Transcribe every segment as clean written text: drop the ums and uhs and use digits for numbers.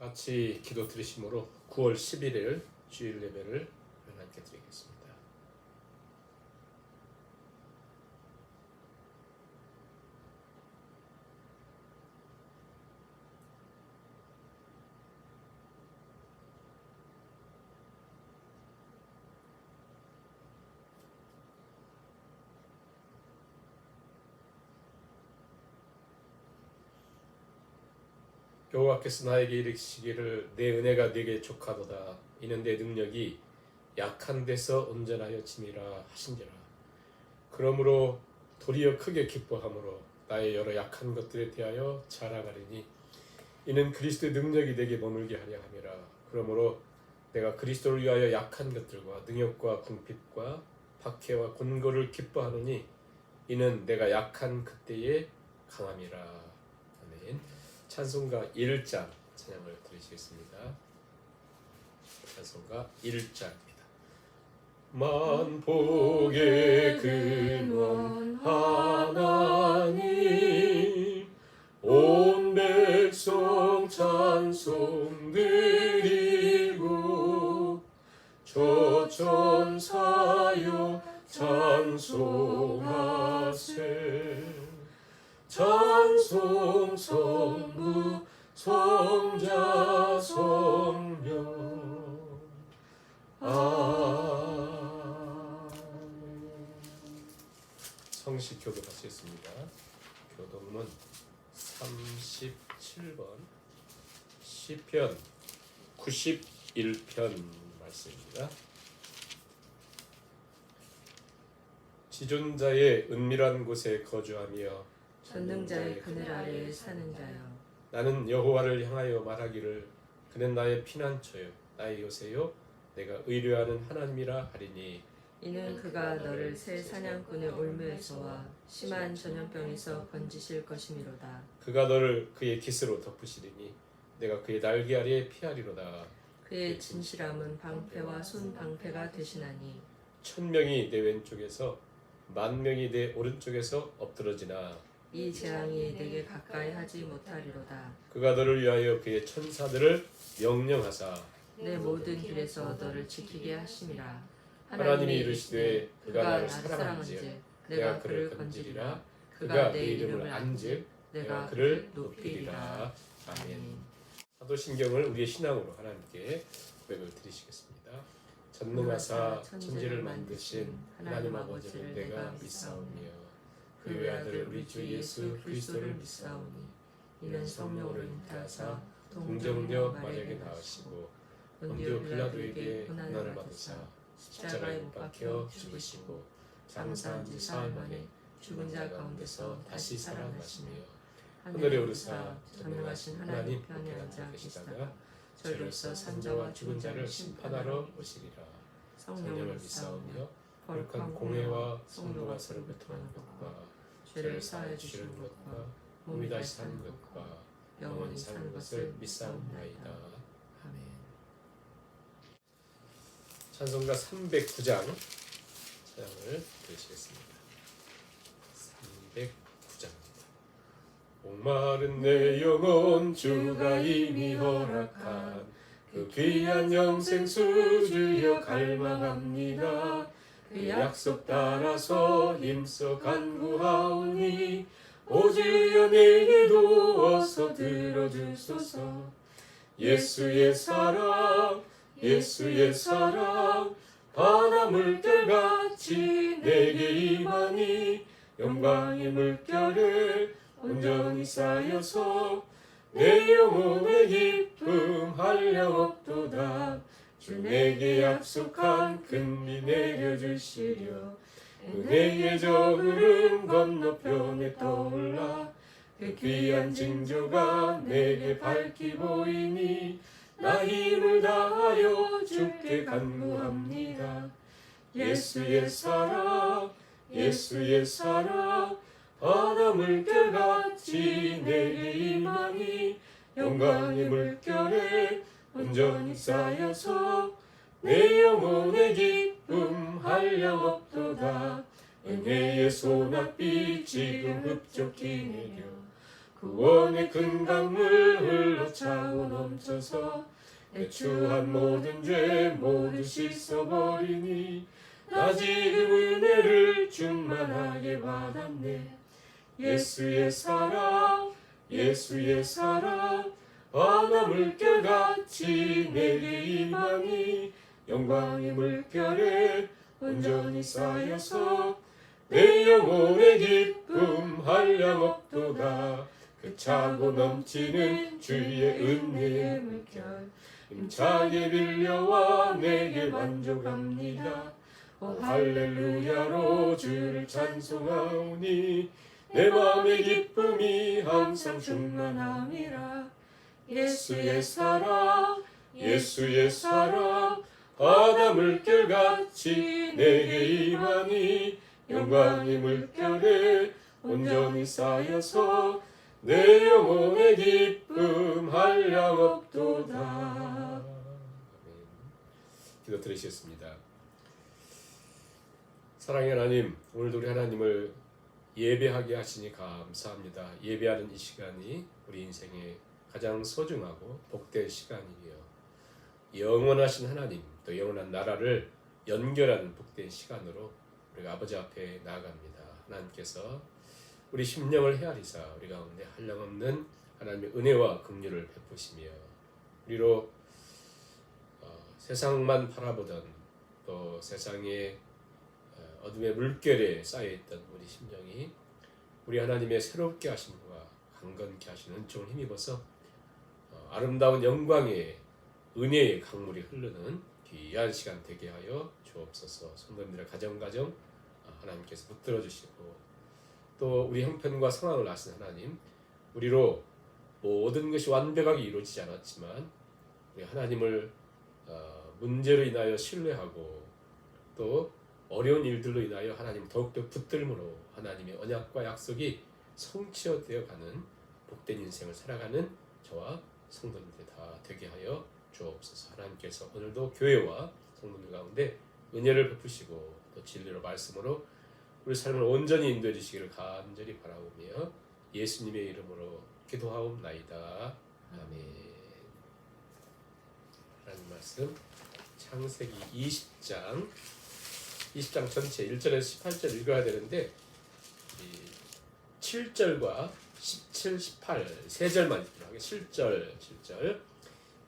같이 기도 드리심으로 9월 11일 주일 예배를 하나님께 드리겠습니다. 여호와께서 나에게 이르시기를 내 은혜가 네게 족하도다. 이는 내 능력이 약한 데서 온전하여 짐이라 하신지라. 그러므로 도리어 크게 기뻐함으로 나의 여러 약한 것들에 대하여 자랑하리니 이는 그리스도의 능력이 내게 머물게 하려 함이라. 그러므로 내가 그리스도를 위하여 약한 것들과 능욕과 궁핍과 박해와 곤고를 기뻐하노니 이는 내가 약한 그때에 강함이라. 아멘. 찬송가 1장 찬양을 드리시겠습니다. 찬송가 1장입니다. 만복의 근원 하나님 온 백성 찬송 드리고 저천사여 찬송하세. 찬송 성부 성자 성령 아멘. 성식 교도 받겠습니다. 교독문 37번 시편 91편 말씀입니다. 지존자의 은밀한 곳에 거주하며 전능자의 그늘 아래에 사는 자여, 나는 여호와를 향하여 말하기를 그는 나의 피난처요 나의 요새요 내가 의뢰하는 하나님이라 하리니 이는 그가 너를 새 사냥꾼의 올무에서와 심한 전염병에서 건지실 것이미로다. 그가 너를 그의 깃으로 덮으시리니 내가 그의 날개 아래에 피하리로다. 그의 진실함은 방패와 손방패가 되시나니 1000명이 내 왼쪽에서 10,000명이 내 오른쪽에서 엎드러지나 이 재앙이 내게 가까이 하지 못하리로다. 그가 너를 위하여 그의 천사들을 명령하사 내 모든 길에서 너를 지키게 하심이라. 하나님이 이르시되 그가 나를 사랑한즉 사랑한즉 내가 그를 건지리라. 그가 내 이름을 안즉 내가 그를 높이리라. 아멘. 사도신경을 우리의 신앙으로 하나님께 고백을 드리시겠습니다. 전능하사 천지를 만드신 하나님 아버지를 내가 믿사오며 그 외아들 우리 주 예수 그리스도를 믿사오니 이는 성령으로 잉태하사 동정녀 마리아에게 낳으시고 본디오 빌라도에게 고난을 받으사 십자가에 못 박혀 죽으시고 장사한 지 사흘 만에 죽은 자 가운데서 다시 살아나시며 하늘에 오르사 전능하신 하나님 편에 앉아 계시다가 저희로서 산자와 죽은 자를 심판하러 오시리라. 성령을 믿사오며 거룩한 공회와 성도가 서로 교통하는 것과 죄를 사하여 주시는 것과 몸이 다시 사는 것과 영원히 사는 것을 믿사옵나이다. 아멘. 찬송가 309장 찬양을 드리시겠습니다. 309장입니다. 목마른 내 영혼 주가 이미 허락한 그 귀한 영생수 주여 갈망합니다. 그 약속 따라서 힘써 간구하오니 오 주여 내게도 어서 들어주소서. 예수의 사랑 예수의 사랑 바다 물결같이 내게 임하니 영광의 물결에 온전히 쌓여서 내 영혼의 기쁨 한량없도다. 주 내게 약속한 큰비 내려주시려 은혜의 저 흐름 건너편에 떠올라 그 귀한 징조가 내게 밝히 보이니 나 힘을 다하여 주께 간구합니다. 예수의 사랑 예수의 사랑 바다 물결같이 내게 임하니 영광의 물결에 온전히 쌓여서 내 영혼의 기쁨 한량없도다. 은혜의 소낙비 지금 흡족히 내려 구원의 큰 강물 흘러차고 넘쳐서 내 추한 모든 죄 모두 씻어버리니 나 지금 은혜를 충만하게 받았네. 예수의 사랑 예수의 사랑 바다 물결같이 내게 임하니 영광의 물결에 온전히 쌓여서 내 영혼의 기쁨 한량없도다. 그 차고 넘치는 주의 은혜의 물결 힘차게 빌려와 내게 만족합니다. 오 할렐루야로 주를 찬송하오니 내 마음의 기쁨이 항상 충만함이라. 예수의 사랑 예수의 사랑 바다 물결같이 내게 임하니 영광의 물결에 온전히 쌓여서 내 영혼의 기쁨 한량없도다. 기도 드리겠습니다. 사랑의 하나님, 오늘도 우리 하나님을 예배하게 하시니 감사합니다. 예배하는 이 시간이 우리 인생의 가장 소중하고 복된 시간이며 영원하신 하나님, 또 영원한 나라를 연결하는 복된 시간으로 우리가 아버지 앞에 나아갑니다. 하나님께서 우리 심령을 헤아리사 우리 가운데 한량없는 하나님의 은혜와 긍휼을 베푸시며 우리로 세상만 바라보던 또 세상의 어둠의 물결에 쌓여있던 우리 심령이 우리 하나님의 새롭게 하심과 강건케 하시는 은총을 힘입어서 아름다운 영광의 은혜의 강물이 흐르는 귀한 시간 되게 하여 주옵소서. 성도님들의 가정 하나님께서 붙들어 주시고 또 우리 형편과 상황을 아신 하나님, 우리로 모든 것이 완벽하게 이루어지지 않았지만 우리 하나님을 문제로 인하여 신뢰하고 또 어려운 일들로 인하여 하나님 더욱더 붙들므로 하나님의 언약과 약속이 성취되어 가는 복된 인생을 살아가는 저와 성도님들 다 되게 하여 주옵소서. 하나님께서 오늘도 교회와 성도들 가운데 은혜를 베푸시고 또 진리로 말씀으로 우리 삶을 온전히 인도해 주시기를 간절히 바라오며 예수님의 이름으로 기도하옵나이다. 아멘. 하나님 말씀 창세기 20장 전체 1절에서 18절 읽어야 되는데 7절과 17, 18 세 절만 읽도록 하겠습니다. 7절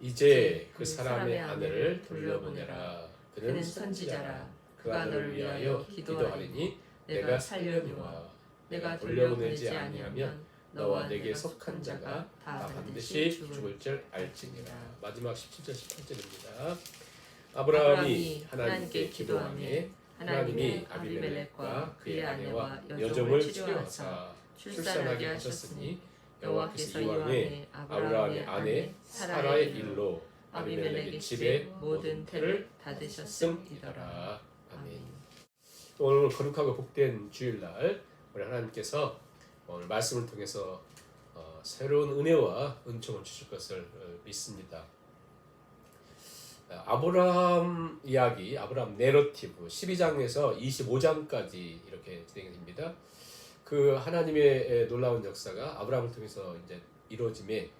이제 그 사람의 아내를 돌려보내라. 그는 선지자라. 그가 너를 위하여 기도하리니 내가 살려니와 내가 돌려보내지 아니하면 너와 내게 속한 자가 다 반드시 죽을 줄 알지니라. 마지막 17절 18절입니다. 아브라함이 하나님께 기도하매 하나님이 아비멜렉과 그의 아내와 여종을 치료하사 출산하게 하셨으니 여호와께서 이왕에 아브라함의 아내 사라의 일로 아비멜렉의 집에 모든 태를 닫으셨음이더라. 아멘. 오늘 거룩하고 복된 주일날 우리 하나님께서 오늘 말씀을 통해서 새로운 은혜와 은총을 주실 것을 믿습니다. 아브라함 이야기, 아브라함 내러티브 12장에서 25장까지 이렇게 진행됩니다. 그 하나님의 놀라운 역사가 아브라함을 통해서 이제 이루어짐에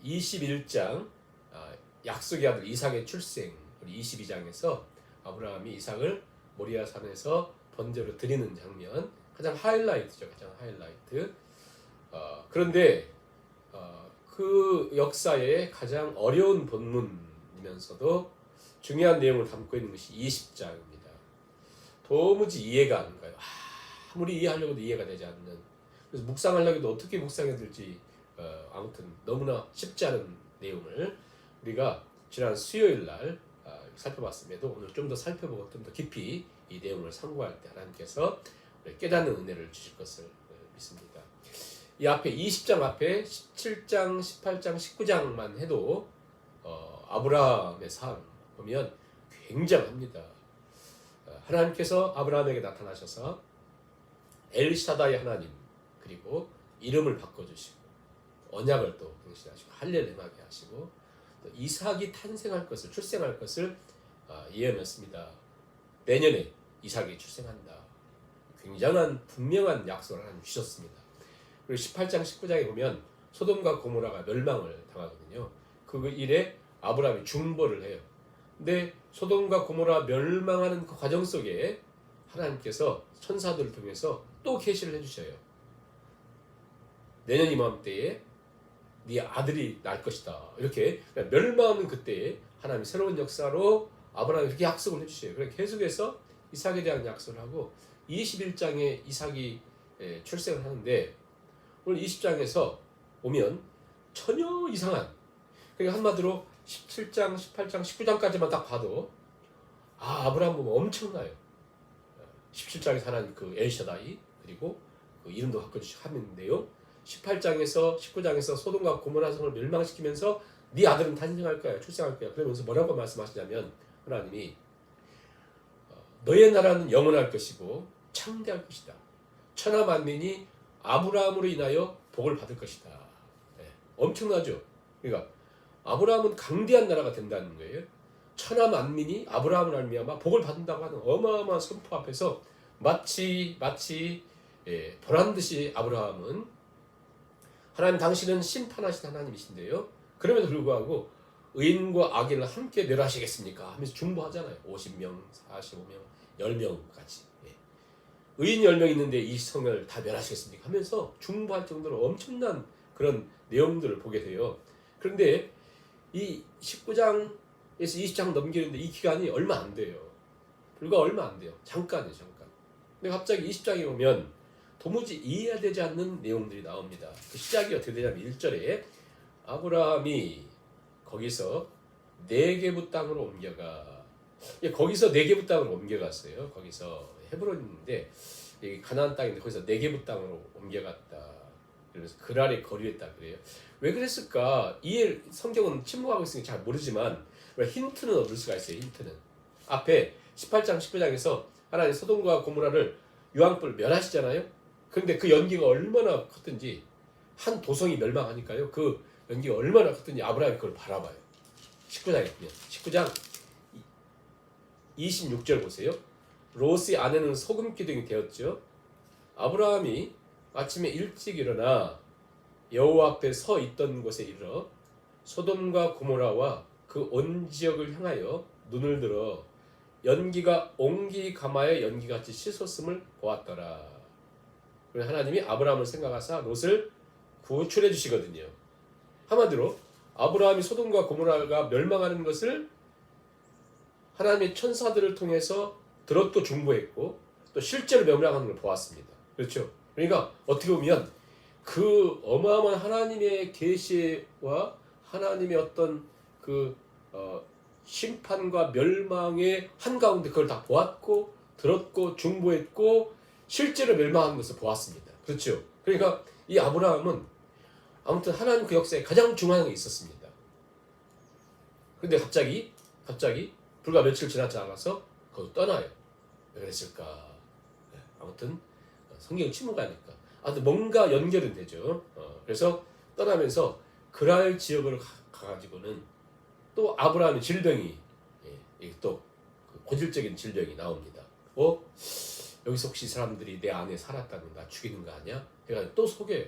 21장 약속의 아들 이삭의 출생, 우리 22장에서 아브라함이 이삭을 모리아 산에서 번제로 드리는 장면, 가장 하이라이트죠. 가장 하이라이트. 그런데 그 역사의 가장 어려운 본문이면서도 중요한 내용을 담고 있는 것이 20장입니다. 도무지 이해가 안 가요. 아무리 이해하려고도 이해가 되지 않는. 그래서 묵상하려고도 어떻게 묵상해야 될지 아무튼 너무나 쉽지 않은 내용을 우리가 지난 수요일 날 살펴봤음에도 오늘 좀 더 살펴보고 좀 더 깊이 이 내용을 상고할 때 하나님께서 깨닫는 은혜를 주실 것을 믿습니다. 이 앞에 20장 앞에 17장, 18장, 19장만 해도 아브라함의 삶 보면 굉장합니다. 하나님께서 아브라함에게 나타나셔서 엘샤다이 하나님, 그리고 이름을 바꿔주시고 언약을 또 경신하시고 할례를 행하게 하시고 또 이삭이 탄생할 것을, 출생할 것을 예언했습니다. 내년에 이삭이 출생한다. 굉장한 분명한 약속을 하나님 주셨습니다. 그리고 18장 19장에 보면 소돔과 고모라가 멸망을 당하거든요. 그 일에 아브라함이 중보를 해요. 근데 소돔과 고모라 멸망하는 그 과정 속에 하나님께서 천사들을 통해서 또 계시를 해주셔요. 내년 이맘때에 네 아들이 날 것이다. 이렇게 멸망하는 그때에 하나님이 새로운 역사로 아브라함이 그렇게 약속을 해주셔요. 그래서 계속해서 이삭에 대한 약속을 하고 21장에 이삭이 출생을 하는데 오늘 20장에서 보면 전혀 이상한, 그러니까 한마디로 17장, 18장, 19장까지만 딱 봐도 아브라함 보면 엄청나요. 17장에서 하나님 그 엘샤다이, 그리고 그 이름도 바꿔주시는데요. 18장에서 19장에서 소돔과 고모라 성을 멸망시키면서 네 아들은 탄생할 거야, 출생할 거야. 그러면서 뭐라고 말씀하시냐면 하나님이 너의 나라는 영원할 것이고 창대할 것이다. 천하 만민이 아브라함으로 인하여 복을 받을 것이다. 네, 엄청나죠. 그러니까 아브라함은 강대한 나라가 된다는 거예요. 천하 만민이 아브라함을 알미암아 복을 받는다고 하는 어마어마한 선포 앞에서 마치 보란 듯이 아브라함은 하나님 당신은 심판하신 하나님이신데요. 그럼에도 불구하고 의인과 악인을 함께 멸하시겠습니까? 하면서 중보하잖아요. 50명, 45명, 10명까지. 의인 10명 있는데 이 성을 다 멸하시겠습니까? 하면서 중보할 정도로 엄청난 그런 내용들을 보게 돼요. 그런데 이 19장에서 20장 넘기는데 이 기간이 얼마 안 돼요. 불과 얼마 안 돼요. 잠깐이에요, 잠깐. 근데 갑자기 20장에 오면 도무지 이해가 되지 않는 내용들이 나옵니다. 그 시작이 어떻게 되냐면 1절에 아브라함이 거기서 네게부 땅으로 옮겨가. 거기서 네게부 땅으로 옮겨갔어요. 거기서 헤브론인데 가나안 땅인데 거기서 네게부 땅으로 옮겨갔다. 그래서 그랄의 거류했다 그래요. 왜 그랬을까? 이 성경은 침묵하고 있으니까 잘 모르지만 힌트는 얻을 수가 있어요. 힌트는 앞에 18장 19장에서 하나님 소돔과 고모라를 유황불 멸하시잖아요. 그런데 그 연기가 얼마나 컸든지 한 도성이 멸망하니까요. 그 연기가 얼마나 컸든지 아브라함이 그걸 바라봐요. 19장에 보면 19장 26절 보세요. 롯의 아내는 소금 기둥이 되었죠. 아브라함이 아침에 일찍 일어나 여호와 앞에 서 있던 곳에 이르러 소돔과 고모라와 그 온 지역을 향하여 눈을 들어 연기가 옹기 가마에 연기같이 씻었음을 보았더라. 그래서 하나님이 아브라함을 생각하사 롯을 구출해 주시거든요. 한마디로 아브라함이 소돔과 고모라가 멸망하는 것을 하나님의 천사들을 통해서 들었고 중보했고 또 실제로 멸망하는 걸 보았습니다. 그렇죠? 그러니까 어떻게 보면 그 어마어마한 하나님의 계시와 하나님의 어떤 그 심판과 멸망의 한가운데 그걸 다 보았고 들었고 중보했고 실제로 멸망하는 것을 보았습니다. 그렇죠? 그러니까 이 아브라함은 아무튼 하나님 그 역사에 가장 중요한 게 있었습니다. 그런데 갑자기 불과 며칠 지나지 않아서 거기서 떠나요. 왜 그랬을까? 아무튼 성경은 침묵하니까 아무튼 뭔가 연결은 되죠. 그래서 떠나면서 그랄 지역으로 가가지고는 또 아브라함의 질병이 또 고질적인 질병이 나옵니다. 여기서 혹시 사람들이 내 안에 살았다는 나 죽이는 거 아니야? 그래가지고 또 속여요.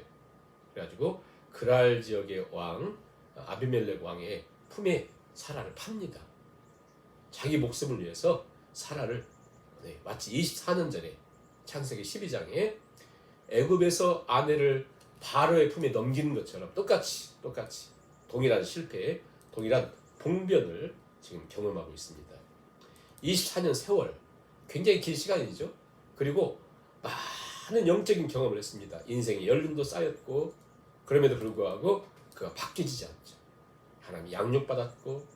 그래가지고 그랄 지역의 왕 아비멜렉 왕의 품에 사라를 팝니다. 자기 목숨을 위해서 사라를 마치 24년 전에 창세기 12장에 애굽에서 아내를 바로의 품에 넘기는 것처럼 똑같이 동일한 실패, 동일한 봉변을 지금 경험하고 있습니다. 24년 세월, 굉장히 긴 시간이죠. 그리고 많은 영적인 경험을 했습니다. 인생에 연륜도 쌓였고 그럼에도 불구하고 그가 바뀌지 않죠. 하나님 양육받았고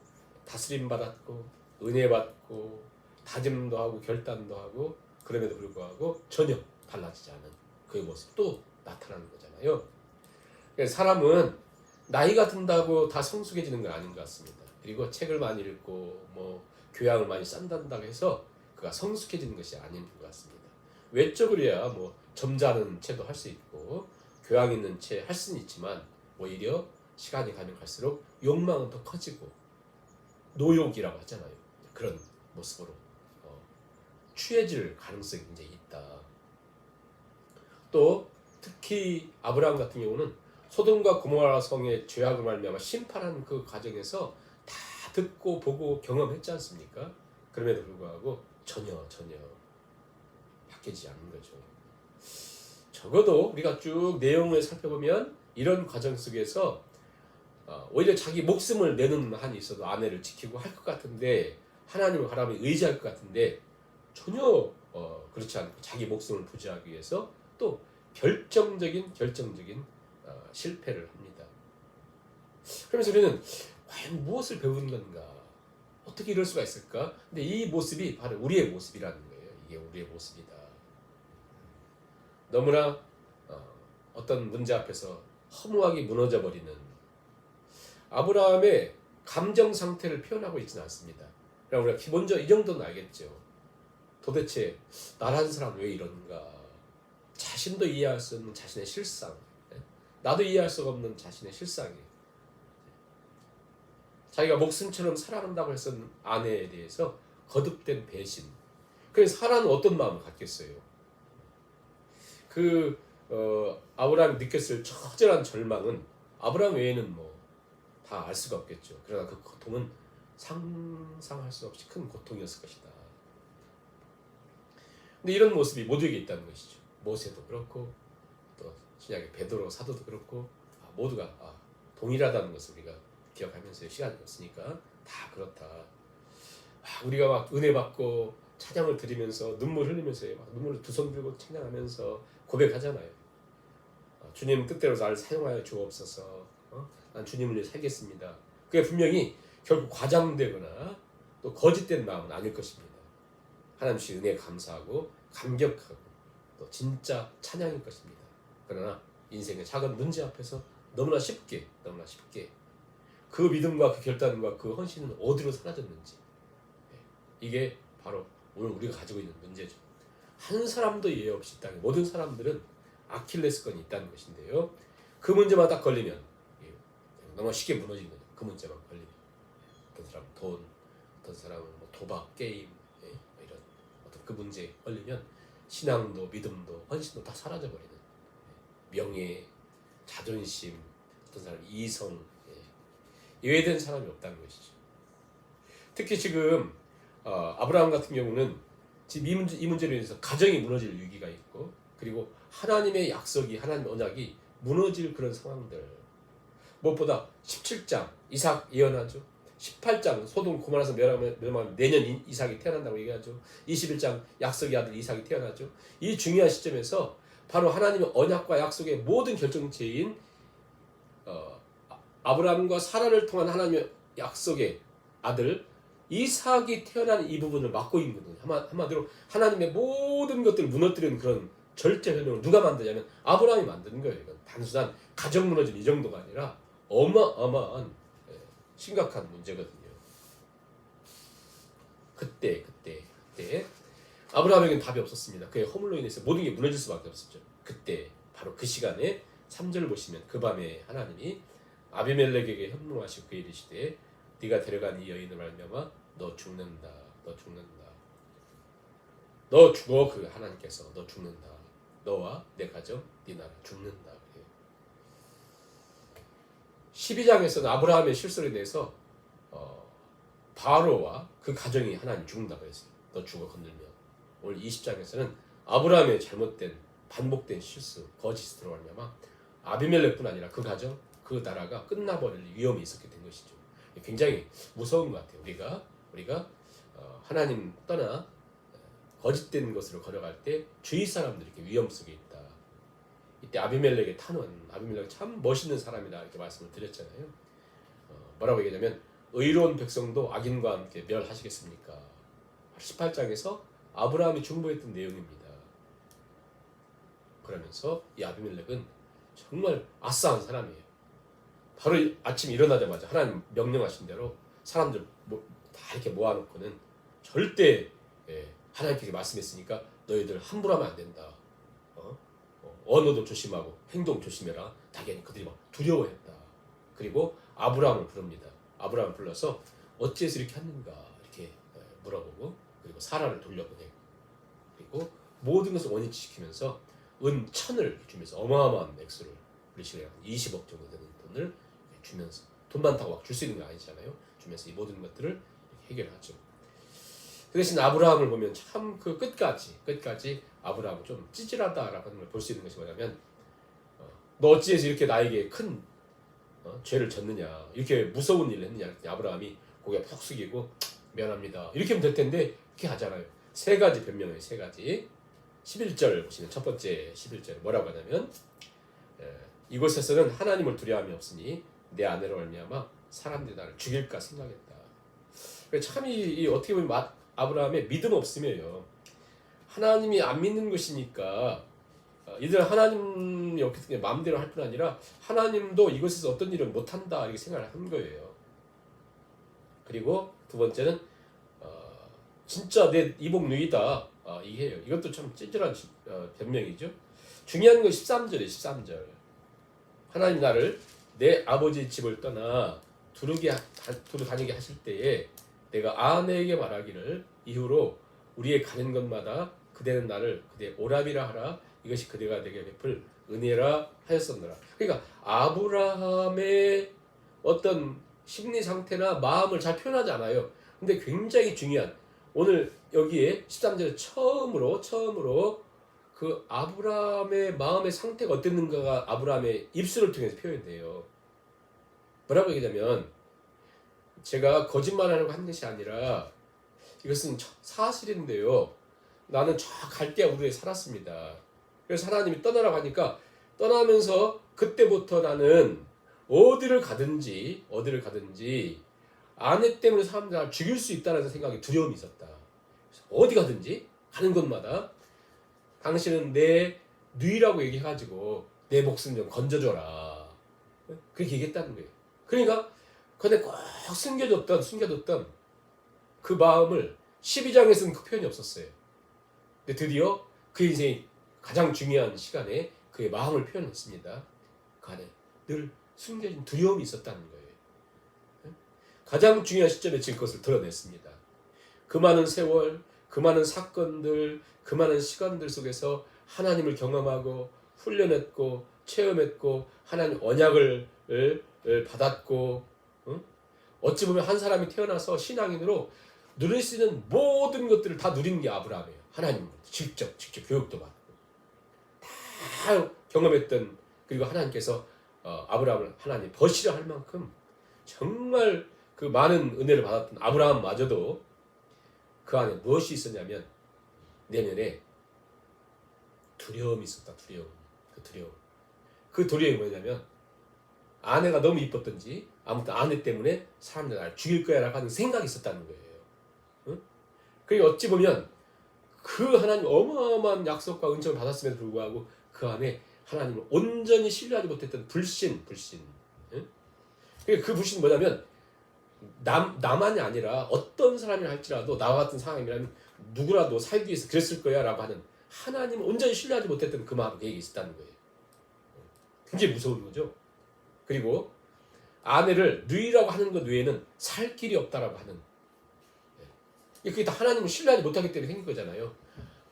다스림받았고 은혜받고 다짐도 하고 결단도 하고 그럼에도 불구하고 전혀 달라지지 않은 그의 모습도 나타나는 거잖아요. 사람은 나이가 든다고 다 성숙해지는 건 아닌 것 같습니다. 그리고 책을 많이 읽고 교양을 많이 쌓는다고 해서 그가 성숙해지는 것이 아닌 것 같습니다. 외적으로야 점잖은 채도 할 수 있고 교양 있는 채 할 수는 있지만 오히려 시간이 가면 갈수록 욕망은 더 커지고 노욕이라고 하잖아요. 그런 모습으로 취해질 가능성이 굉장히 있다. 또 특히 아브라함 같은 경우는 소돔과 고모라 성의 죄악을 말미암아 심판하는 그 과정에서 다 듣고 보고 경험했지 않습니까? 그럼에도 불구하고 전혀 바뀌지 않는 거죠. 적어도 우리가 쭉 내용을 살펴보면 이런 과정 속에서 오히려 자기 목숨을 내는 한이 있어도 아내를 지키고 할 것 같은데, 하나님을 바라며 의지할 것 같은데 전혀 그렇지 않고 자기 목숨을 부지하기 위해서 또 결정적인 실패를 합니다. 그러면서 우리는 과연 무엇을 배우는 건가? 어떻게 이럴 수가 있을까? 근데 이 모습이 바로 우리의 모습이라는 거예요. 이게 우리의 모습이다. 너무나 어떤 문제 앞에서 허무하게 무너져 버리는 아브라함의 감정 상태를 표현하고 있지는 않습니다. 그럼 우리가 기본적으로 이 정도는 알겠죠. 도대체 나라는 사람 왜 이런가? 자신도 이해할 수 없는 자신의 실상, 나도 이해할 수 없는 자신의 실상이, 자기가 목숨처럼 사랑한다고 했던 아내에 대해서 거듭된 배신. 그래서 사라는 어떤 마음을 갖겠어요? 아브라함이 느꼈을 처절한 절망은 아브라함 외에는 뭐 다 알 수가 없겠죠. 그러나 그 고통은 상상할 수 없이 큰 고통이었을 것이다. 근데 이런 모습이 모두에게 있다는 것이죠. 모세도 그렇고 또 신약의 베드로 사도도 그렇고 모두가 동일하다는 것을 우리가 기억하면서 시간이 없으니까 다 그렇다. 우리가 막 은혜 받고 찬양을 드리면서 눈물 흘리면서 눈물을 두 손 들고 찬양하면서 고백하잖아요. 주님 뜻대로 나를 사용하여 주옵소서. 난 주님을 위해 살겠습니다. 그게 분명히 결국 과장되거나 또 거짓된 마음은 아닐 것입니다. 하나님께 은혜에 감사하고 감격하고 또 진짜 찬양일 것입니다. 그러나 인생의 작은 문제 앞에서 너무나 쉽게 그 믿음과 그 결단과 그 헌신은 어디로 사라졌는지, 이게 바로 오늘 우리가 가지고 있는 문제죠. 한 사람도 예외 없이 땅에 모든 사람들은 아킬레스건이 있다는 것인데요. 그 문제만 딱 걸리면 너무 쉽게 무너지는 거죠. 그 문제만 걸리면. 어떤 사람은 돈, 어떤 사람은 뭐 도박, 게임, 이런 어떤 그 문제에 걸리면 신앙도 믿음도 헌신도 다 사라져버리는, 명예, 자존심, 어떤 사람 이성, 예외된 사람이 없다는 것이죠. 특히 지금 아브라함 같은 경우는 지금 이 문제로 인해서 가정이 무너질 위기가 있고, 그리고 하나님의 약속이, 하나님의 언약이 무너질 그런 상황들. 무엇보다 17장 이삭 예언하죠. 18장 소돔 고모라서 멸망하면 내년 이삭이 태어난다고 얘기하죠. 21장 약속의 아들 이삭이 태어나죠. 이 중요한 시점에서 바로 하나님의 언약과 약속의 모든 결정체인 아브라함과 사라를 통한 하나님의 약속의 아들 이삭이 태어난 이 부분을 맡고 있는 거거든요. 한마디로 하나님의 모든 것들을 무너뜨리는 그런 절대 현상을 누가 만드냐면 아브라함이 만드는 거예요. 이건 단순한 가정 무너짐 이 정도가 아니라 어마어마한 심각한 문제거든요. 그때 아브라함에게는 답이 없었습니다. 그의 허물로 인해서 모든 게 무너질 수밖에 없었죠. 그때 바로 그 시간에 3절을 보시면 그 밤에 하나님이 아비멜렉에게 현몽하시고 그에게 이르시되 네가 데려간 이 여인을 말미암아 너 죽는다. 너 죽어. 그 하나님께서 너 죽는다. 너와 내 가정 네 나라 죽는다. 12장에서는 아브라함의 실수에 대해서 바로와 그 가정이 하나님 죽는다고 했어요. 너 죽어 건들면. 오늘 20장에서는 아브라함의 잘못된 반복된 실수, 거짓으로 말미암아 아비멜렉뿐 아니라 그 가정, 그 나라가 끝나버릴 위험이 있었게 된 것이죠. 굉장히 무서운 것 같아요. 우리가 하나님 떠나 거짓된 것으로 걸어갈 때 주위 사람들이 이렇게 위험 속에 있다. 이때 아비멜렉의 탄원, 아비멜렉 참 멋있는 사람이다 이렇게 말씀을 드렸잖아요. 뭐라고 얘기하냐면 의로운 백성도 악인과 함께 멸하시겠습니까? 18장에서 아브라함이 중보했던 내용입니다. 그러면서 이 아비멜렉은 정말 아싸한 사람이에요. 바로 아침 일어나자마자 하나님 명령하신 대로 사람들 다 이렇게 모아놓고는 절대 하나님께서 말씀했으니까 너희들 함부로 하면 안 된다. 언어도 조심하고 행동 조심해라. 당연히 그들이 막 두려워했다. 그리고 아브라함을 부릅니다. 아브라함을 불러서 어찌해서 이렇게 했는가 이렇게 물어보고, 그리고 사라를 돌려보내고, 그리고 모든 것을 원위치시키면서 은 1000을 주면서 어마어마한 액수를 우리 시간에 20억 정도 되는 돈을 주면서 돈 많다고 막 줄 수 있는 게 아니잖아요. 주면서 이 모든 것들을 해결하죠. 그 대신 아브라함을 보면 참 그 끝까지 아브라함은 좀 찌질하다라고 하는 걸 볼 수 있는 것이 뭐냐면 너 어찌해서 이렇게 나에게 큰 죄를 졌느냐 이렇게 무서운 일을 했느냐 그랬더니 아브라함이 고개 푹 숙이고 미안합니다 이렇게 하면 될 텐데 그렇게 하잖아요. 세 가지 변명을 세 가지 11절 보시면 첫 번째 11절 뭐라고 하냐면 이곳에서는 하나님을 두려움이 없으니 내 아내로 말미암아 사람들이 나를 죽일까 생각했다. 참 이 어떻게 보면 아브라함의 믿음 없음이에요. 하나님이 안 믿는 것이니까 이들 하나님 이렇게 마음대로 할 뿐 아니라 하나님도 이곳에서 어떤 일을 못한다 이렇게 생각을 한 거예요. 그리고 두 번째는 진짜 내 이복 누이다 이해해요. 이것도 참 찌질한 변명이죠. 중요한 건 13절이에요. 13절 하나님 나를 내 아버지 집을 떠나 두루 다니게 하실 때에 내가 아내에게 말하기를 이후로 우리의 가는 곳마다 그대는 나를 그대 오라비라 하라 이것이 그대가 내게 베풀 은혜라 하였었노라. 그러니까 아브라함의 어떤 심리 상태나 마음을 잘 표현하지 않아요. 근데 굉장히 중요한 오늘 여기에 13절에 처음으로 그 아브라함의 마음의 상태가 어땠는가가 아브라함의 입술을 통해서 표현돼요. 뭐라고 얘기하냐면 제가 거짓말하려고 한 것이 아니라 이것은 사실인데요. 나는 저 갈대아 우르에 살았습니다. 그래서 하나님이 떠나라고 하니까 떠나면서 그때부터 나는 어디를 가든지 아내 때문에 사람들 을 죽일 수 있다는 생각에 두려움이 있었다. 어디 가든지 가는 곳마다 당신은 내 누이라고 얘기해가지고 내 목숨 좀 건져줘라. 그렇게 얘기했다는 거예요. 그러니까 근데 꼭 숨겨뒀던 그 마음을 12장에서는 그 표현이 없었어요. 근데 드디어 그 인생의 가장 중요한 시간에 그의 마음을 표현했습니다. 그 안에 늘 숨겨진 두려움이 있었다는 거예요. 가장 중요한 시점에 지금 그것을 드러냈습니다. 그 많은 세월, 그 많은 사건들, 그 많은 시간들 속에서 하나님을 경험하고 훈련했고 체험했고 하나님 언약을 받았고 어찌 보면 한 사람이 태어나서 신앙인으로 누릴 수 있는 모든 것들을 다 누리는 게 아브라함이에요. 하나님 직접 교육도 받고 다 경험했던 그리고 하나님께서 아브라함을 하나님 버시려 할 만큼 정말 그 많은 은혜를 받았던 아브라함마저도 그 안에 무엇이 있었냐면 내면에 두려움이 있었다. 그 두려움이 뭐냐면 아내가 너무 이뻤던지 아무튼 아내 때문에 사람들이 나를 죽일 거야 라고 하는 생각이 있었다는 거예요. 응? 그리고 어찌 보면 그 하나님 어마어마한 약속과 은총을 받았음에도 불구하고 그 안에 하나님을 온전히 신뢰하지 못했던 불신. 응? 그 불신은 뭐냐면 나만이 아니라 어떤 사람이 할지라도 나와 같은 상황이라면 누구라도 살기 위해서 그랬을 거야 라고 하는 하나님을 온전히 신뢰하지 못했던 그 마음이 되게 있었다는 거예요. 굉장히 무서운 거죠. 그리고 아내를 누이라고 하는 것 외에는 살 길이 없다라고 하는 그게 다 하나님을 신뢰하지 못하기 때문에 생긴 거잖아요.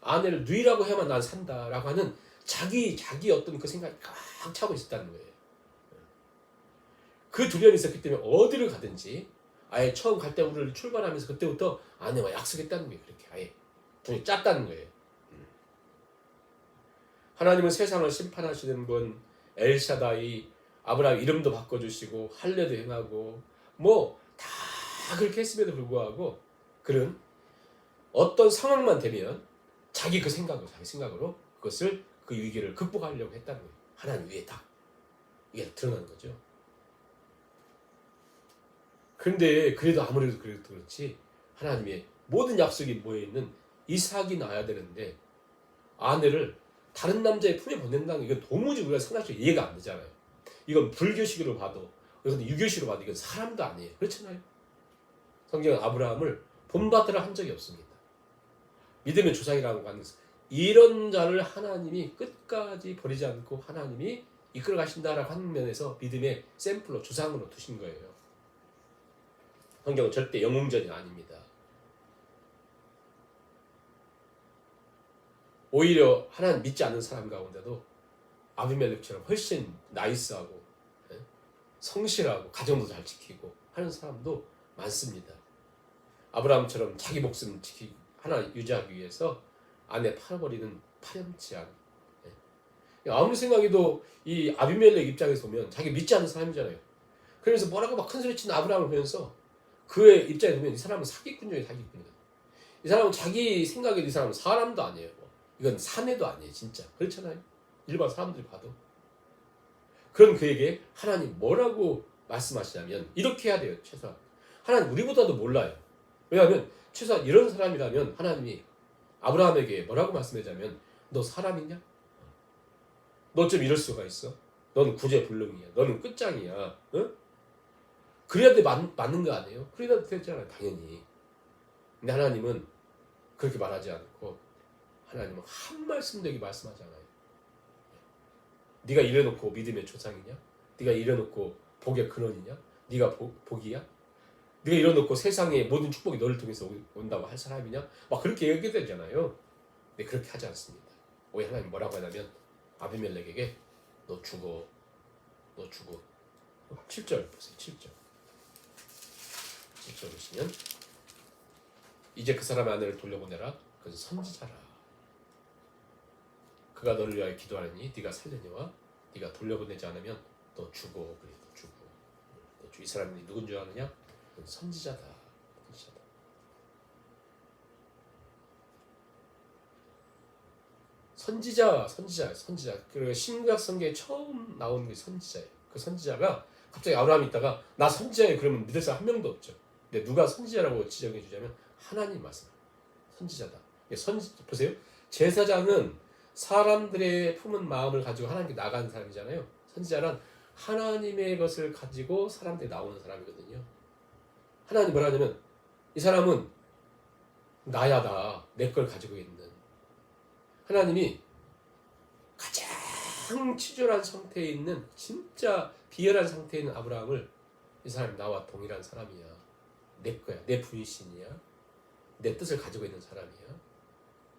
아내를 누이라고 해야만 난 산다라고 하는 자기 어떤 그 생각이 꽉 차고 있었다는 거예요. 그 두려움이 있었기 때문에 어디를 가든지 아예 처음 갈대아 우르를 출발하면서 그때부터 아내와 약속했다는 거예요. 그렇게 아예 둘이 짰다는 거예요. 하나님은 세상을 심판하시는 분 엘샤다이 아브라함 이름도 바꿔주시고 할례도 행하고 뭐 다 그렇게 했음에도 불구하고 그는 어떤 상황만 되면 자기 생각으로 그것을 그 위기를 극복하려고 했다는 거예요. 하나님 위에 다 이게 드러나는 거죠. 그런데 그래도 아무래도 그렇지 하나님의 모든 약속이 모여있는 이삭이 낳아야 되는데 아내를 다른 남자의 품에 보낸다는 이건 도무지 우리가 생각해도 이해가 안 되잖아요. 이건 불교식으로 봐도 이건 유교식으로 봐도 이건 사람도 아니에요. 그렇잖아요. 성경은 아브라함을 본받으라 한 적이 없습니다. 믿음의 조상이라고 하는 이런 자를 하나님이 끝까지 버리지 않고 하나님이 이끌어 가신다라고 하는 면에서 믿음의 샘플로 조상으로 두신 거예요. 성경은 절대 영웅전이 아닙니다. 오히려 하나님 믿지 않는 사람 가운데도 아비멜렉처럼 훨씬 나이스하고 성실하고 가정도 잘 지키고 하는 사람도 많습니다. 아브라함처럼 자기 목숨 지키고 하나 유지하기 위해서 아내 팔아버리는 파렴치 않은, 아무리 생각해도 이 아비멜렉 입장에서 보면 자기 믿지 않는 사람이잖아요. 그러면서 뭐라고 막 큰소리 치는 아브라함을 보면서 그의 입장에 보면 이 사람은 사기꾼 중에 사기꾼이다. 이 사람은 자기 생각에도 이 사람은 사람도 아니에요. 이건 사내도 아니에요. 진짜 그렇잖아요. 일반 사람들이 봐도. 그런 그에게 하나님 뭐라고 말씀하시냐면 이렇게 해야 돼요. 최소한 하나님 우리보다도 몰라요. 왜냐하면 최소한 이런 사람이라면 하나님이 아브라함에게 뭐라고 말씀하자면 너 사람이냐? 너 좀 이럴 수가 있어? 너는 구제불능이야. 너는 끝장이야. 응? 그래야 돼 맞는 거 아니에요? 그래야 되잖아요. 당연히. 근데 하나님은 그렇게 말하지 않고 하나님은 한 말씀도 여기 말씀하잖아요. 네가 이래놓고 믿음의 조상이냐? 네가 이래놓고 복의 근원이냐? 네가 복이야? 네가 이래놓고 세상의 모든 축복이 너를 통해서 온다고 할 사람이냐? 막 그렇게 얘기되잖아요. 근데 그렇게 하지 않습니다. 오히려 하나님 뭐라고 하냐면 아비멜렉에게 너 죽어. 7절 보세요. 7절 보시면 이제 그 사람의 아내를 돌려보내라. 그것은 선지자라. 그가 너를 위하여 기도하느니 네가 살려니와 네가 돌려보내지 않으면 너 죽어. 그래 너 죽어. 이 사람이 누군 줄 아느냐? 그건 선지자다. 선지자. 그리고 신구약 성경에 처음 나오는 게 선지자예요. 그 선지자가 갑자기 아브라함이 있다가 나 선지자예요. 그러면 믿을 사람 한 명도 없죠. 근데 누가 선지자라고 지정해 주자면 하나님 말씀. 선지자다. 보세요. 제사장은 사람들의 품은 마음을 가지고 하나님께 나가는 사람이잖아요. 선지자란 하나님의 것을 가지고 사람들이 나오는 사람이거든요. 하나님 뭐라 하냐면 이 사람은 나야다. 내 걸 가지고 있는 하나님이 가장 치졸한 상태에 있는 진짜 비열한 상태에 있는 아브라함을 이 사람이 나와 동일한 사람이야. 내 거야. 내 분신이야. 내 뜻을 가지고 있는 사람이야.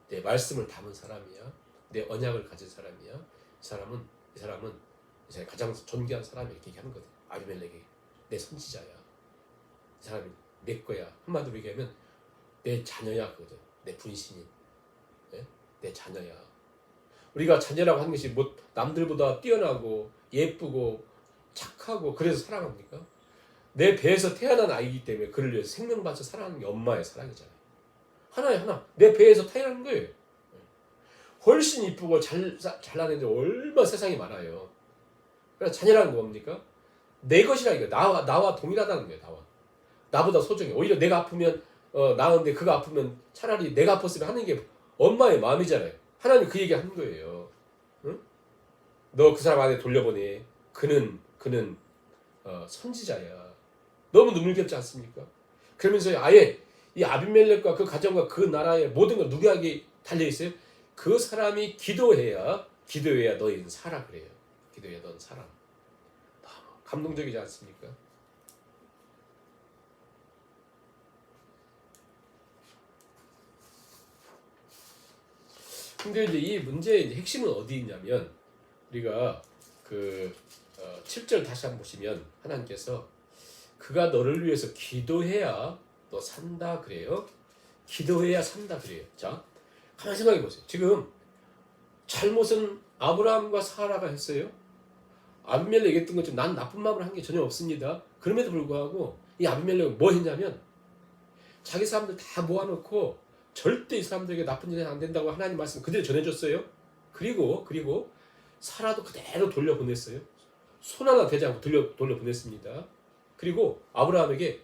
내 말씀을 담은 사람이야. 내 언약을 가진 사람이야. 이 사람은 가장 존귀한 사람이 이렇게 얘기하는 거거든. 아비멜렉에게 내 선지자야. 이 사람이 내 거야. 한마디로 얘기하면 내 자녀야. 그거든. 내 분신인. 내 자녀야. 우리가 자녀라고 하는 것이 뭐 남들보다 뛰어나고 예쁘고 착하고 그래서 사랑합니까? 내 배에서 태어난 아이이기 때문에 그를 위해서 생명 바쳐 사랑하는 게 엄마의 사랑이잖아요. 하나 내 배에서 태어난 거예요. 훨씬 이쁘고 잘난 애들 얼마나 세상에 많아요. 그래서 자녀라는 건 뭡니까? 내 것이라는 거예요. 나와 동일하다는 거예요. 나보다 소중해. 오히려 내가 아프면 나은데 그가 아프면 차라리 내가 아팠으면 하는 게 엄마의 마음이잖아요. 하나님 그 얘기 하는 거예요. 응? 너 그 사람 안에 돌려보내. 그는 선지자야. 너무 눈물겹지 않습니까? 그러면서 아예 이 아비멜렉과 그 가정과 그 나라의 모든 걸 누구에게 달려있어요? 그 사람이 기도해야 너희는 살아 그래요. 기도해야 너는 살아. 감동적이지 않습니까? 근데 이제 이 문제의 핵심은 어디 있냐면 우리가 7절 다시 한번 보시면 하나님께서 그가 너를 위해서 기도해야 너 산다 그래요. 기도해야 산다 그래요. 자, 가만히 생각해 보세요. 지금 잘못은 아브라함과 사라가 했어요. 아비멜렉 얘기했던 것처럼 난 나쁜 마음을 한 게 전혀 없습니다. 그럼에도 불구하고 이 아비멜렉은 뭐 했냐면 자기 사람들 다 모아놓고 절대 이 사람들에게 나쁜 일은 안 된다고 하나님 말씀 그대로 전해줬어요. 그리고 사라도 그대로 돌려보냈어요. 손 하나 대지 않고 돌려보냈습니다. 그리고 아브라함에게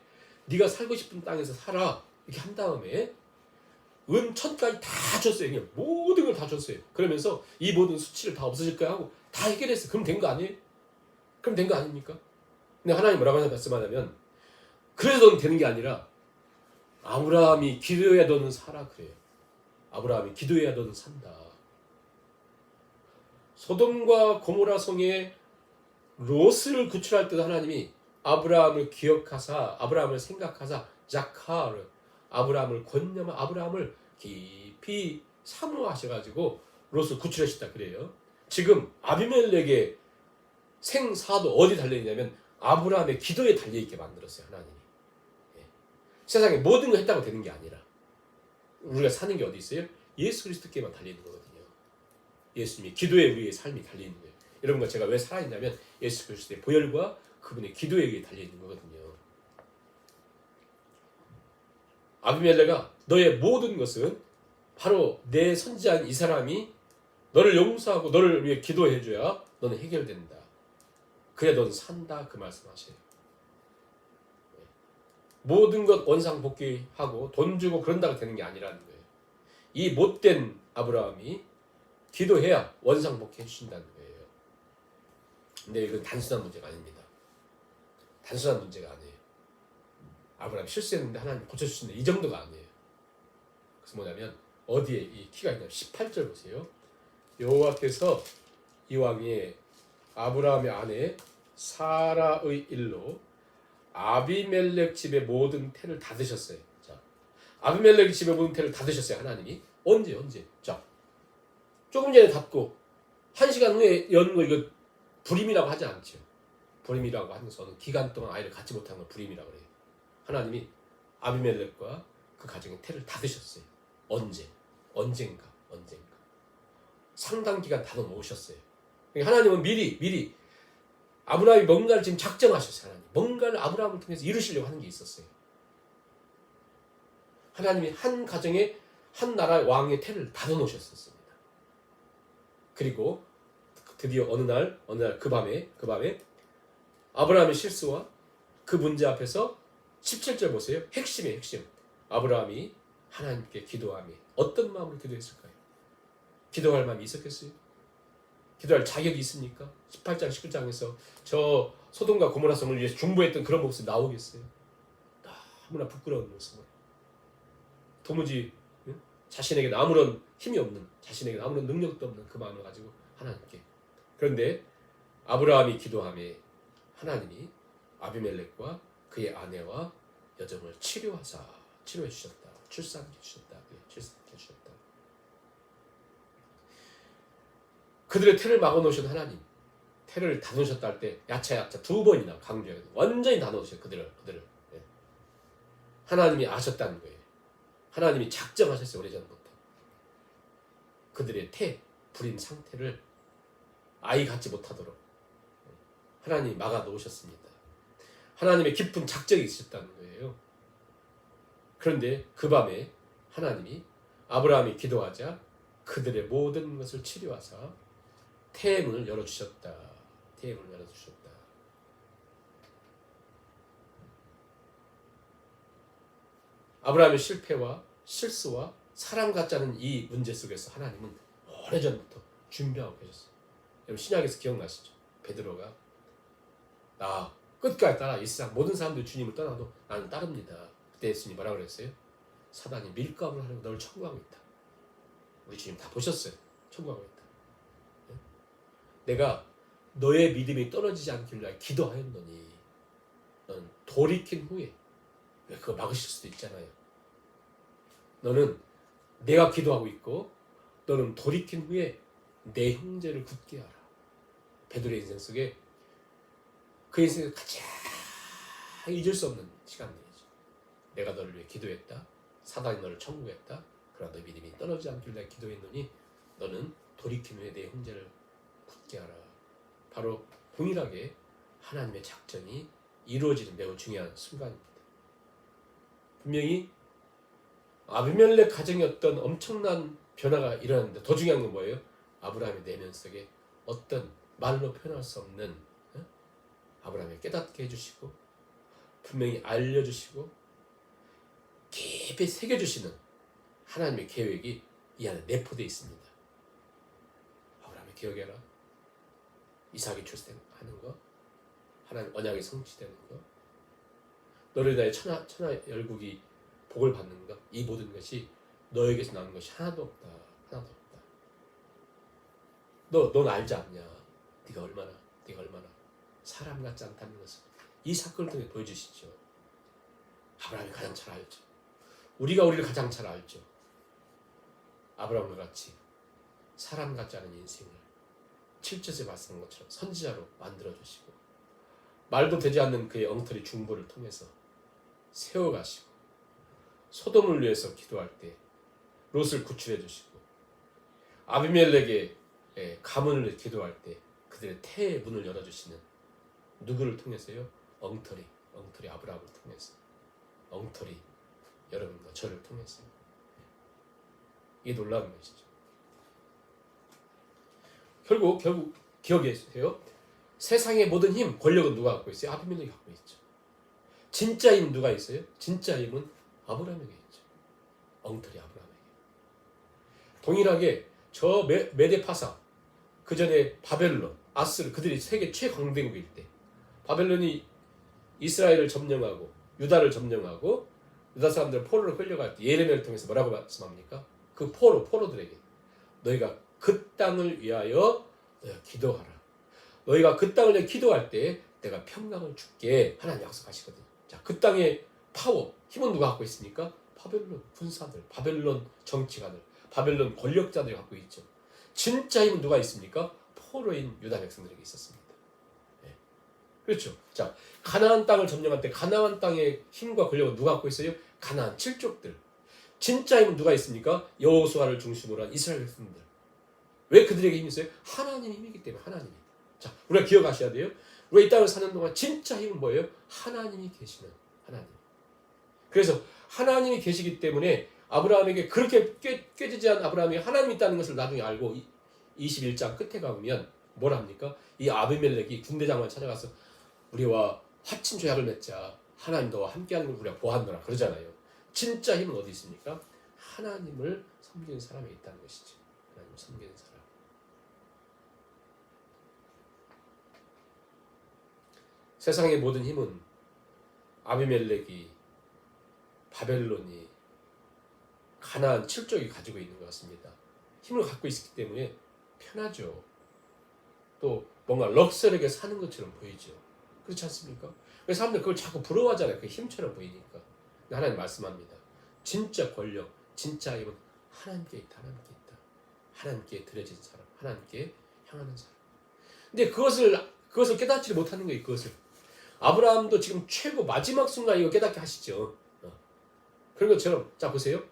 네가 살고 싶은 땅에서 살아 이렇게 한 다음에 은천까지 다 줬어요. 그냥 모든 걸 다 줬어요. 그러면서 이 모든 수치를 다 없어질 거야 하고 다 해결했어요. 그럼 된 거 아니에요? 그럼 된 거 아닙니까? 근데 하나님 뭐라고 말씀하냐면 그래서 넌 되는 게 아니라 아브라함이 기도해야 너는 살아 그래요. 아브라함이 기도해야 너는 산다. 소돔과 고모라 성에 롯을 구출할 때도 하나님이 아브라함을 기억하사 아브라함을 생각하사 자카르 아브라함을 권념하 아브라함을 깊이 사모하셔가지고 롯을 구출하셨다 그래요. 지금 아비멜렉의 생사도 어디 달려있냐면 아브라함의 기도에 달려있게 만들었어요. 하나님이. 예. 세상에 모든 거 했다고 되는 게 아니라 우리가 사는 게 어디 있어요? 예수 그리스도께만 달려있는 거거든요. 예수님이 기도에 우리의 삶이 달려있는 거예요. 여러분과 제가 왜 살아있냐면 예수 그리스도의 보혈과 그분의 기도에 달려있는 거거든요. 아비멜렉아, 너의 모든 것은 바로 내 선지자인 이 사람이 너를 용서하고 너를 위해 기도해줘야 너는 해결된다. 그래 너는 산다. 그 말씀하세요. 모든 것 원상복귀하고 돈 주고 그런다고 되는 게 아니라는 거예요. 이 못된 아브라함이 기도해야 원상복귀 해주신다는 거예요. 근데 이건 단순한 문제가 아닙니다. 단순한 문제가 아니에요. 아브라함 실수했는데 하나님 고쳐주신다. 이 정도가 아니에요. 그래서 뭐냐면 어디에 이 키가 있냐면 18절 보세요. 여호와께서 이왕에 아브라함의 아내 사라의 일로 아비멜렉 집의 모든 태를 다 드셨어요. 자, 아비멜렉 집의 모든 태를 다 드셨어요. 하나님이 언제? 자, 조금 전에 닫고 1시간 후에 여는 거 이거 불임이라고 하지 않죠. 불임이라고 하는 것은 기간 동안 아이를 갖지 못한 걸 불임이라고 그래요. 하나님이 아비멜렉과 그 가정의 태를 다 드셨어요. 언젠가 상당 기간 다 놓으셨어요. 하나님은 미리 아브라함이 뭔가를 지금 작정하셨어요. 하나님 뭔가를 아브라함을 통해서 이루시려고 하는 게 있었어요. 하나님이 한 가정에 한 나라의 왕의 태를 다 놓으셨었습니다. 그리고 드디어 어느 날 그 밤에 아브라함의 실수와 그 문제 앞에서 17절 보세요. 핵심. 아브라함이 하나님께 기도하며 어떤 마음으로 기도했을까요? 기도할 마음이 있었겠어요? 기도할 자격이 있습니까? 18장 19장에서 저 소돔과 고모라 성을 위해서 중보했던 그런 모습이 나오겠어요? 너무나 부끄러운 모습으로 도무지 자신에게는 아무런 힘이 없는, 자신에게는 아무런 능력도 없는 그 마음을 가지고 하나님께. 그런데 아브라함이 기도하며 하나님이 아비멜렉과 그의 아내와 여정을 치료해 주셨다. 출산해 주셨다. 그들의 태를 막아놓으신 하나님, 태를 다 놓으셨다 할 때 야차 2번이나 강조해요. 완전히 다 놓으셨어요. 그들을. 네. 하나님이 아셨다는 거예요. 하나님이 작정하셨어요. 오래전부터. 그들의 불임 상태를 아이 갖지 못하도록 하나님이 막아 놓으셨습니다. 하나님의 깊은 작정이 있으셨다는 거예요. 그런데 그 밤에 하나님이 아브라함이 기도하자 그들의 모든 것을 치료하사 태의 문을 열어주셨다. 아브라함의 실패와 실수와 사람 같지 않은 이 문제 속에서 하나님은 오래전부터 준비하고 계셨어요. 여러분 신약에서 기억나시죠? 베드로가 나 끝까지 따라 이 세상 모든 사람들이 주님을 떠나도 나는 따릅니다. 그때 예수님이 뭐라고 그랬어요? 사단이 밀감을 하려고 너를 청구하고 있다. 우리 주님 다 보셨어요. 청구하고 있다. 내가 너의 믿음이 떨어지지 않길래 기도하였노니 너는 돌이킨 후에 왜 그거 막으실 수도 있잖아요. 너는 내가 기도하고 있고 너는 돌이킨 후에 내 형제를 굳게 하라. 베드로의 인생 속에 그 인생에서 가장 잊을 수 없는 시간들이죠. 내가 너를 위해 기도했다. 사단이 너를 청구했다. 그러나 너의 믿음이 떨어지지 않길래 기도했노니 너는 돌이킨 후에 내 형제를 굳게 하라. 바로 동일하게 하나님의 작전이 이루어지는 매우 중요한 순간입니다. 분명히 아비멜렉 가정에 어떤 엄청난 변화가 일어났는데 더 중요한 건 뭐예요? 아브라함의 내면 속에 어떤 말로 표현할 수 없는 아브라함을 깨닫게 해주시고 분명히 알려주시고 깊이 새겨주시는 하나님의 계획이 이 안에 내포되어 있습니다. 아브라함의 기억해라. 이삭이 출생하는 거, 하나님 언약이 성취되는 거, 너를 위하여 천하 열국이 복을 받는 것, 이 모든 것이 너에게서 나오는 것이 하나도 없다. 넌 알지 않냐? 네가 얼마나 사람 같지 않다는 것을 이 사건을 통해 보여주시죠. 아브라함이 가장 잘 알죠. 우리가 우리를 가장 잘 알죠. 아브라함과 같이 사람 같지 않은 인생을 7절에 말씀한 것처럼 선지자로 만들어주시고 말도 되지 않는 그의 엉터리 중보를 통해서 세워가시고 소돔을 위해서 기도할 때 롯을 구출해 주시고 아비멜렉의 가문을 기도할 때 그들의 태의 문을 열어주시는 누구를 통해서요? 엉터리 아브라함을 통해서 엉터리 여러분과 저를 통해서 이게 놀라운 것이죠. 결국 기억하세요. 세상의 모든 힘, 권력은 누가 갖고 있어요? 아비멜렉이 갖고 있죠. 진짜 힘은 누가 있어요? 진짜 힘은 아브라함에게 있죠. 엉터리 아브라함에게. 동일하게 저 메데파사 그 전에 바벨론, 아스르 그들이 세계 최강대국일 때 바벨론이 이스라엘을 점령하고 유다를 점령하고 유다 사람들 포로로 끌려갈 때 예레미야를 통해서 뭐라고 말씀합니까? 그 포로들에게 너희가 그 땅을 위하여 너희가 기도하라. 너희가 그 땅을 위해 기도할 때 내가 평강을 줄게 하나님 약속하시거든요. 자, 그 땅의 파워, 힘은 누가 갖고 있습니까? 바벨론 군사들, 바벨론 정치가들, 바벨론 권력자들이 갖고 있죠. 진짜 힘은 누가 있습니까? 포로인 유다 백성들에게 있었습니다. 네. 그렇죠. 자, 가나안 땅을 점령할 때 가나안 땅의 힘과 권력은 누가 갖고 있어요? 가나안 칠족들. 진짜 힘은 누가 있습니까? 여호수아를 중심으로 한 이스라엘 백성들. 왜 그들에게 힘이 있어요? 하나님의 힘이기 때문에 하나님이. 자, 우리가 기억하셔야 돼요. 우리가 이 땅을 사는 동안 진짜 힘은 뭐예요? 하나님이 계시는 하나님. 그래서 하나님이 계시기 때문에 아브라함에게 그렇게 꾀지지 않은 아브라함이 하나님이 있다는 것을 나중에 알고 21장 끝에 가보면 뭘 합니까? 이 아비멜렉이 군대장관 찾아가서 우리와 화친 조약을 맺자. 하나님 너와 함께하는 걸 우리가 보았노라 그러잖아요. 진짜 힘은 어디 있습니까? 하나님을 섬기는 사람에 있다는 것이죠. 하나님을 섬기는 사람. 세상의 모든 힘은 아비멜렉이 바벨론이 가나안 칠족이 가지고 있는 것 같습니다. 힘을 갖고 있기 때문에 편하죠. 또 뭔가 럭셔리하게 사는 것처럼 보이죠. 그렇지 않습니까? 그래서 사람들 그걸 자꾸 부러워하잖아요. 그 힘처럼 보이니까. 하나님 말씀합니다. 진짜 권력, 진짜 힘은 하나님께 있다. 하나님께 있다. 하나님께 드려진 사람, 하나님께 향하는 사람. 근데 그것을 깨닫지 못하는 거예요. 그것을. 아브라함도 지금 최고 마지막 순간 이거 깨닫게 하시죠. 그런 것처럼 자 보세요.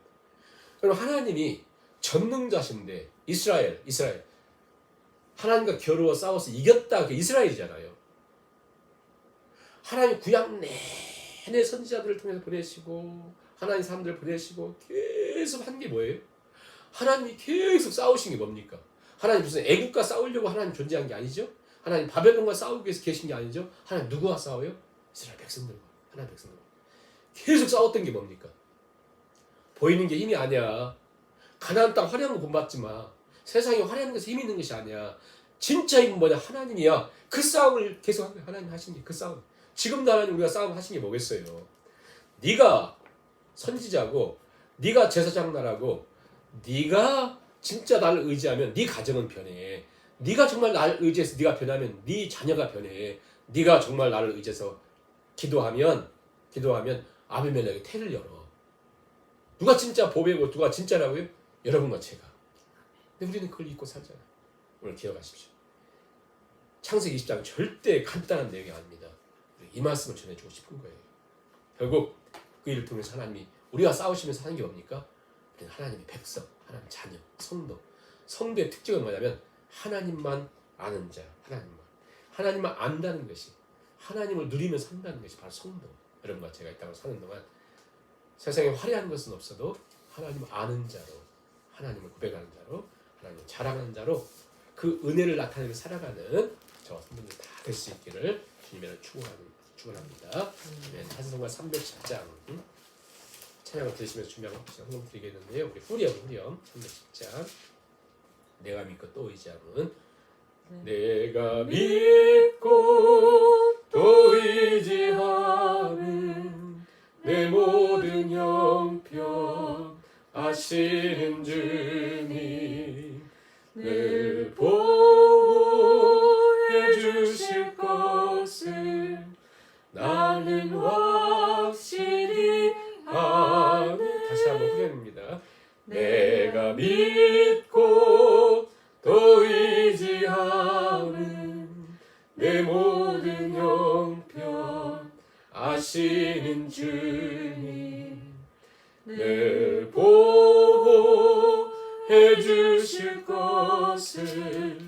그럼 하나님이 전능자신데 이스라엘 하나님과 겨루어 싸워서 이겼다. 그 이스라엘이잖아요. 하나님 구약 내내 선지자들을 통해서 보내시고 하나님 사람들을 보내시고 계속 한 게 뭐예요? 하나님이 계속 싸우신 게 뭡니까? 하나님 무슨 애국과 싸우려고 하나님 존재한 게 아니죠? 하나님 바벨론과 싸우기 위해서 계신 게 아니죠? 하나님 누구와 싸워요? 이스라엘 백성들과 하나님 백성들과 계속 싸웠던 게 뭡니까? 보이는 게 힘이 아니야. 가나안 땅 화려한 거 본받지 마. 세상에 화려한 것에 힘이 있는 것이 아니야. 진짜 힘은 뭐냐? 하나님이야. 그 싸움을 계속 한 거야. 하나님 하신 게 그 싸움. 지금도 하나님 우리가 싸움 하신 게 뭐겠어요? 네가 선지자고 네가 제사장 나라고 네가 진짜 나를 의지하면 네 가정은 변해. 네가 정말 나를 의지해서 네가 변하면 네 자녀가 변해. 네가 정말 나를 의지해서 기도하면 아비멜렉의 태를 열어. 누가 진짜 보배고 누가 진짜라고요? 여러분과 제가. 근데 우리는 그걸 잊고 살잖아요. 오늘 기억하십시오. 창세기 20장 절대 간단한 내용이 아닙니다. 이 말씀을 전해주고 싶은 거예요. 결국 그 일을 통해서 하나님이 우리가 싸우시면서 하는 게 뭡니까? 우리는 하나님의 백성, 하나님 자녀, 성도. 성도의 특징은 뭐냐면 하나님만 아는 자, 하나님만 안다는 것이, 하나님을 누리면서 산다는 것이 바로 성도. 여러분과 제가 이 땅을 사는 동안 세상에 화려한 것은 없어도 하나님을 아는 자로, 하나님을 고백하는 자로, 하나님을 자랑하는 자로 그 은혜를 나타내며 살아가는 저와 성도들 다 될 수 있기를 주님을 축원합니다. 찬송가 310장 찬양을 들으시면서 준비하고 헌금 드리겠는데요. 우리 후렴 310장 내가 믿고 또 의지함은 내가 믿고 또 의지함은 내 모든 형편 아시는 주님 늘 보호해 주실 것을 나는 확실히 아네. 다시 한번 후렴입니다. 내가 믿고 또 의지하는 내 모든 형편 아시는 주님, 늘 보호해 주실 것을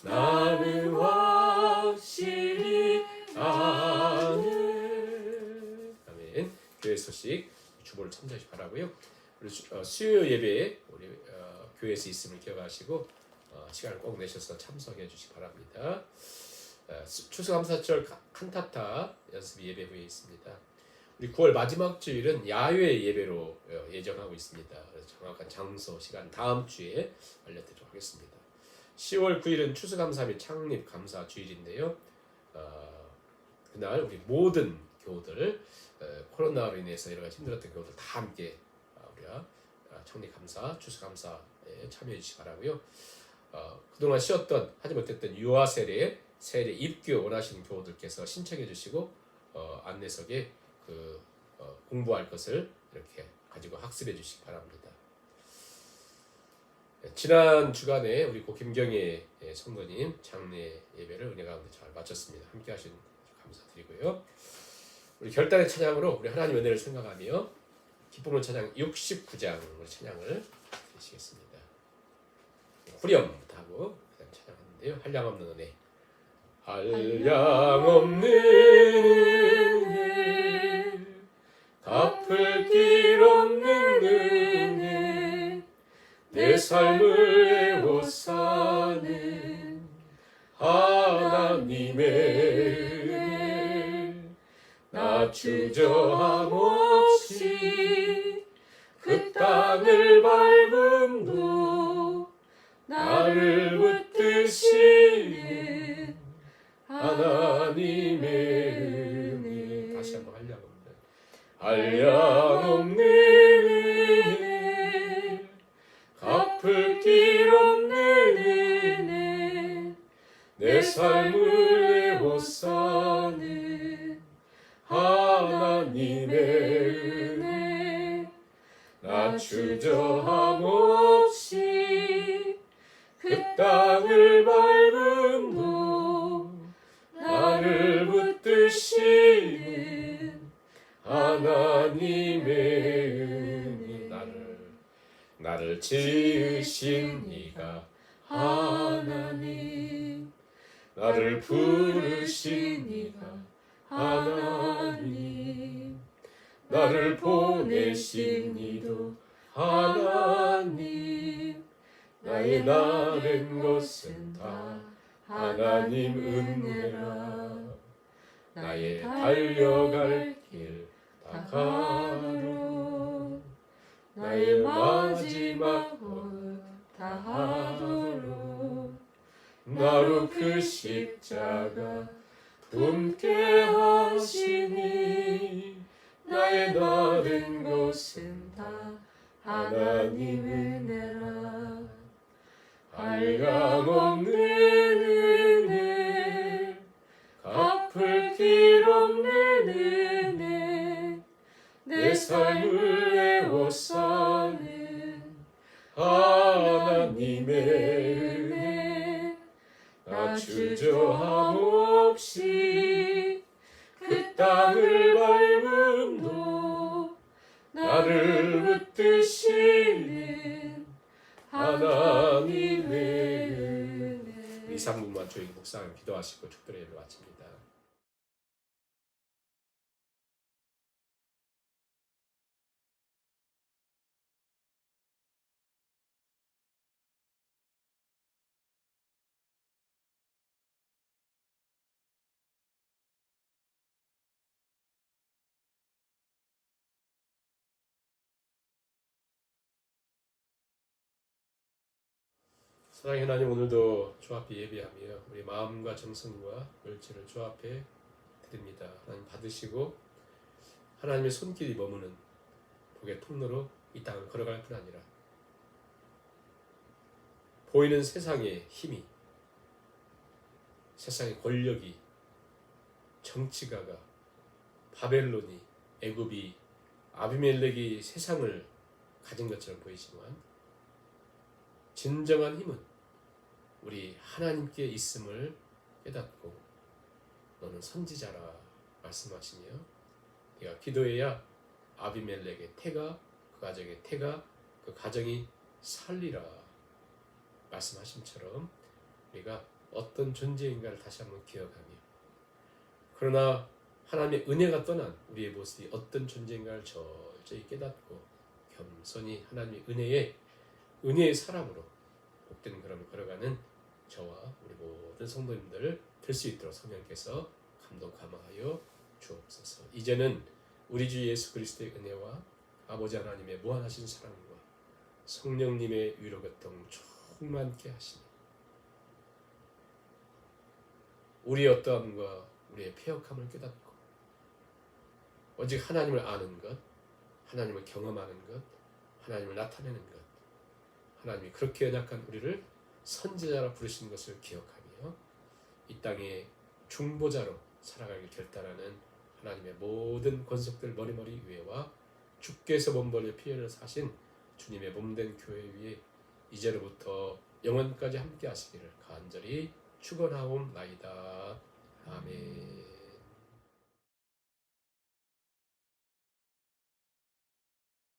나는 확실히 아네. 아멘. 교회 소식 주보를 참조하시 바라고요. 우리 수요 예배에 우리 교회에서 있음을 기억하시고 시간을 꼭 내셔서 참석해 주시기 바랍니다. 추수감사절 칸타타 연습 예배 후에 있습니다. 우리 9월 마지막 주일은 야외 예배로 예정하고 있습니다. 그래서 정확한 장소, 시간 다음 주에 알려드리도록 하겠습니다. 10월 9일은 추수감사 및 창립 감사 주일인데요. 그날 우리 모든 교우들 코로나로 인해서 여러 가지 힘들었던 교우들 다 함께 우리가 창립 감사, 추수감사에 참여해 주시기 바라고요. 그동안 쉬었던 하지 못했던 유아 세례 입교 원하시는 교우들께서 신청해 주시고 안내석에 공부할 것을 이렇게 가지고 학습해 주시기 바랍니다. 지난 주간에 우리 고 김경애 성도님 장례 예배를 은혜 가운데 잘 마쳤습니다. 함께 하신 감사드리고요. 우리 결단의 찬양으로 우리 하나님 은혜를 생각하며 기쁨의 찬양 69장 찬양을 드리시겠습니다. 후렴부터 하고 찬양하는데요. 한량없는 은혜. 한량없는 은혜, 갚을 길 없는 은혜, 내 삶을 애워싸는 하나님의 은혜, 나 주저함 없이 그 땅을 밟음도 나를 붙드시는 하나님의 은혜. 다시 한번 한량없는 은혜, 갚을 길 없는 은혜, 내 삶을 애워싸는 하나님의 은혜, 나 주저함 없이 그 땅을 밟음도 나를 붙드시는 하나님의 은혜. 나를 지으신 이가 하나님, 나를 부르신 이가 하나님, 나를 보내신 이도 하나님, 나의 나른 것은 다 하나님 은혜라. 나의 달려갈 길 다가도록, 나의 마지막 홀 다하도록, 나로 그 십자가 품게 하시니, 나의 나른 것은 다 하나님 은혜라. 한량없는 은혜, 갚을 길 없는 은혜, 내 삶을 애워싸는 하나님의 은혜, 나 주저함 없이 그 땅을 밟음도 나를 붙드시는 하나님의 은혜. 2, 3분만 조용히 묵상 기도하시고 특별히 예배 마칩니다. 사랑의 하나님, 오늘도 주 앞에 예배하며 우리 마음과 정성과 열정을 주 앞에 드립니다. 하나님 받으시고 하나님의 손길이 머무는 복의 통로로 이 땅을 걸어갈 뿐 아니라 보이는 세상의 힘이, 세상의 권력이, 정치가가, 바벨론이, 애굽이, 아비멜렉이 세상을 가진 것처럼 보이지만 진정한 힘은 우리 하나님께 있음을 깨닫고 너는 선지자라 말씀하시며 네가 기도해야 아비멜렉의 태가 그 가정의 태가 그 가정이 살리라 말씀하심처럼 우리가 어떤 존재인가를 다시 한번 기억하며 그러나 하나님의 은혜가 떠난 우리의 모습이 어떤 존재인가를 철저히 깨닫고 겸손히 하나님의 은혜의 사람으로 복된 걸음을 걸어가는 저와 우리 모든 성도님들 될 수 있도록 성령께서 감동 감화하여 주옵소서. 이제는 우리 주 예수 그리스도의 은혜와 아버지 하나님의 무한하신 사랑과 성령님의 위로 교통 충만케 하시니 우리의 어떠함과 우리의 패역함을 깨닫고 오직 하나님을 아는 것, 하나님을 경험하는 것, 하나님을 나타내는 것, 하나님이 그렇게 연약한 우리를 선지자라 부르신 것을 기억하며 이 땅의 중보자로 살아가길 결단하는 하나님의 모든 권속들 머리머리 위에와 주께서 몸벌려 피 흘려 사신 주님의 몸된 교회 위에 이제로부터 영원까지 함께 하시기를 간절히 축원하옵나이다. 아멘.